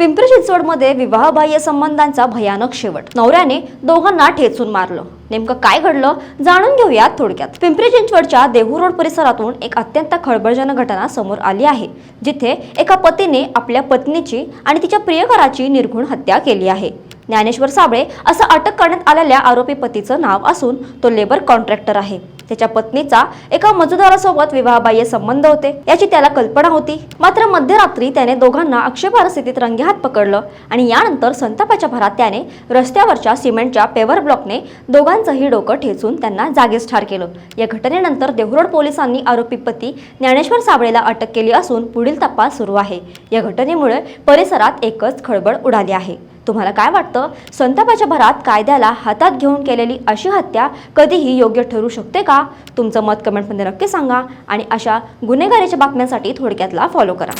पिंपरी चिंचवडमध्ये विवाहबाह्य संबंधांचा भयानक शेवट. नवऱ्याने दोघांना ठेचून मारलं. नेमकं काय घडलं जाणून घेऊयात थोडक्यात. पिंपरी चिंचवडच्या देहू रोड परिसरातून एक अत्यंत खळबळजनक घटना समोर आली आहे, जिथे एका पतीने आपल्या पत्नीची आणि तिच्या प्रियकराची निर्घृण हत्या केली आहे. ज्ञानेश्वर साबळे असं अटक करण्यात आलेल्या आरोपी पतीचं नाव असून तो लेबर कॉन्ट्रॅक्टर आहे. त्याच्या पत्नीचा एका मजुरासोबत विवाहबाह्य संबंध होते याची त्याला कल्पना होती. मात्र मध्यरात्री त्याने दोघांना आक्षेपार्ह स्थितीत रंगेहात पकडलं आणि यानंतर संतापाच्या भरात त्याने रस्त्यावरच्या सिमेंटच्या पेवर ब्लॉकने दोघांचंही डोकं ठेचून त्यांना जागीच ठार केलं. या घटनेनंतर देहूरोड पोलिसांनी आरोपी पती ज्ञानेश्वर साबळेला अटक केली असून पुढील तपास सुरू आहे. या घटनेमुळे परिसरात एकच खळबळ उडाली आहे. तुम्हाला काय वाटतं? संतापाच्या भरात कायद्याला हातात घेऊन केलेली अशी हत्या कधीही योग्य ठरू शकते का? तुमचं मत कमेंटमध्ये नक्की सांगा आणि अशा गुन्हेगारीच्या बातम्यांसाठी थोडक्यातला फॉलो करा.